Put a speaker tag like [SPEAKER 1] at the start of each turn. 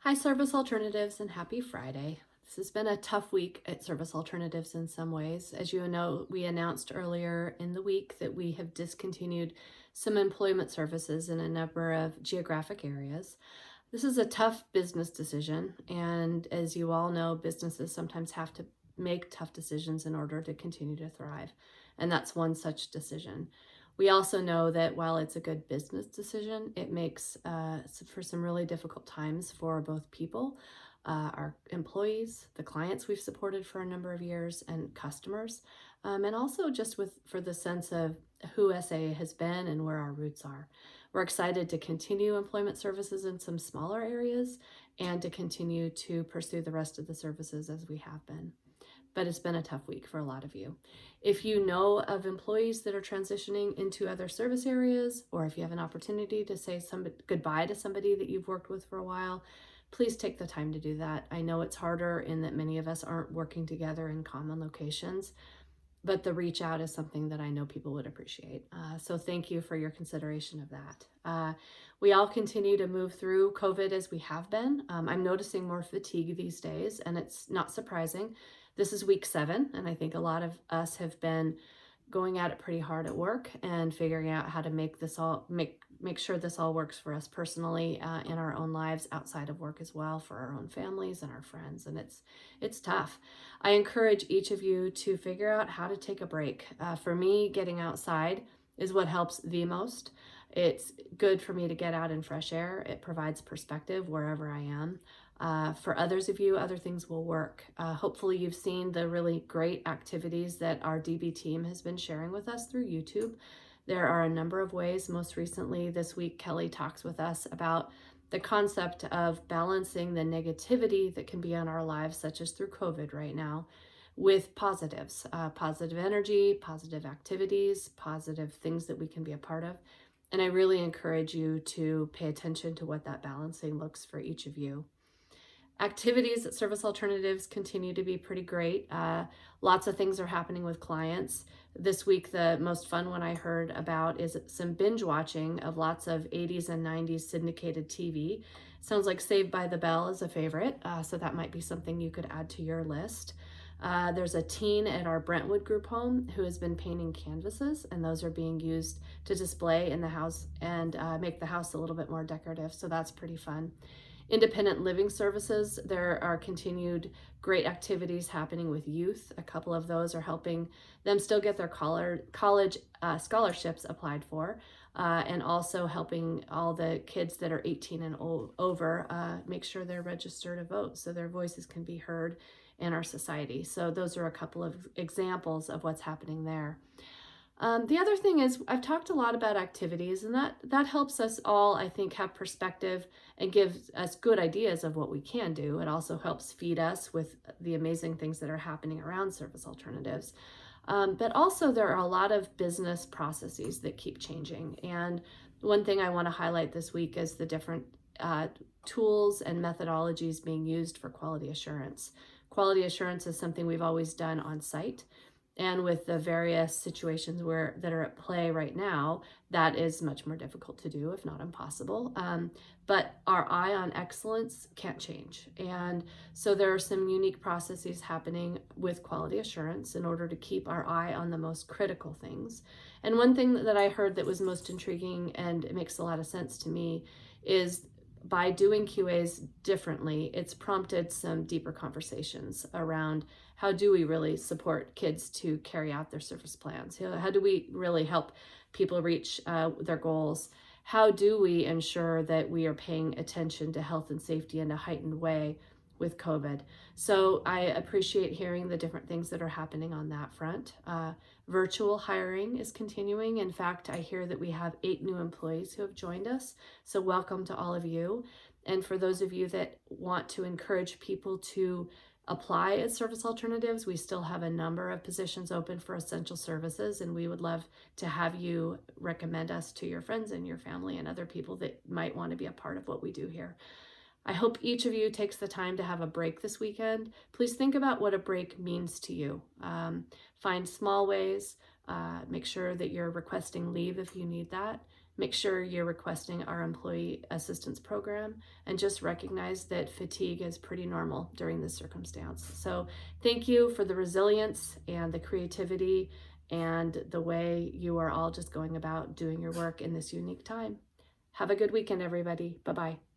[SPEAKER 1] Hi, Service Alternatives, and happy Friday. This has been a tough week at Service Alternatives in some ways. As you know, we announced earlier in the week that we have discontinued some employment services in a number of geographic areas. This is a tough business decision, and as you all know, businesses sometimes have to make tough decisions in order to continue to thrive, and that's one such decision. We also know that while it's a good business decision, it makes for some really difficult times for both people, our employees, the clients we've supported for a number of years, and customers, and also just with for the sense of who SA has been and where our roots are. We're excited to continue employment services in some smaller areas and to continue to pursue the rest of the services as we have been. But it's been a tough week for a lot of you. If you know of employees that are transitioning into other service areas, or if you have an opportunity to say goodbye to somebody that you've worked with for a while, please take the time to do that. I know it's harder in that many of us aren't working together in common locations, but the reach out is something that I know people would appreciate. So thank you for your consideration of that. We all continue to move through COVID as we have been. I'm noticing more fatigue these days, and it's not surprising. This is week 7, and I think a lot of us have been going at it pretty hard at work and figuring out how to make sure this all works for us personally in our own lives outside of work as well, for our own families and our friends. And it's tough. I encourage each of you to figure out how to take a break. For me, getting outside is what helps the most. It's good for me to get out in fresh air. It provides perspective wherever I am. For others of you, other things will work. Hopefully you've seen the really great activities that our DB team has been sharing with us through YouTube. There are a number of ways. Most recently this week, Kelly talks with us about the concept of balancing the negativity that can be in our lives, such as through COVID right now, with positives, positive energy, positive activities, positive things that we can be a part of. And I really encourage you to pay attention to what that balancing looks for each of you. Activities at Service Alternatives continue to be pretty great. Lots of things are happening with clients. This week, the most fun one I heard about is some binge watching of lots of 80s and 90s syndicated TV. Sounds like Saved by the Bell is a favorite, so that might be something you could add to your list. There's a teen at our Brentwood group home who has been painting canvases, and those are being used to display in the house and make the house a little bit more decorative, so that's pretty fun. Independent living services, there are continued great activities happening with youth. A couple of those are helping them still get their college scholarships applied for, and also helping all the kids that are 18 and over make sure they're registered to vote so their voices can be heard in our society. So those are a couple of examples of what's happening there. The other thing is I've talked a lot about activities, and that helps us all, I think, have perspective and gives us good ideas of what we can do. It also helps feed us with the amazing things that are happening around Service Alternatives. But also there are a lot of business processes that keep changing. And one thing I want to highlight this week is the different tools and methodologies being used for quality assurance. Quality assurance is something we've always done on site. And with the various situations that are at play right now, that is much more difficult to do, if not impossible. But our eye on excellence can't change. And so there are some unique processes happening with quality assurance in order to keep our eye on the most critical things. And one thing that I heard that was most intriguing, and it makes a lot of sense to me, is by doing QAs differently, it's prompted some deeper conversations around how do we really support kids to carry out their service plans? How do we really help people reach their goals? How do we ensure that we are paying attention to health and safety in a heightened way with COVID? So I appreciate hearing the different things that are happening on that front. Virtual hiring is continuing. In fact, I hear that we have 8 new employees who have joined us. So welcome to all of you. And for those of you that want to encourage people to apply at Service Alternatives, we still have a number of positions open for essential services, and we would love to have you recommend us to your friends and your family and other people that might want to be a part of what we do here. I hope each of you takes the time to have a break this weekend. Please think about what a break means to you. Find small ways, make sure that you're requesting leave if you need that, make sure you're requesting our employee assistance program, and just recognize that fatigue is pretty normal during this circumstance. So thank you for the resilience and the creativity and the way you are all just going about doing your work in this unique time. Have a good weekend, everybody. Bye-bye.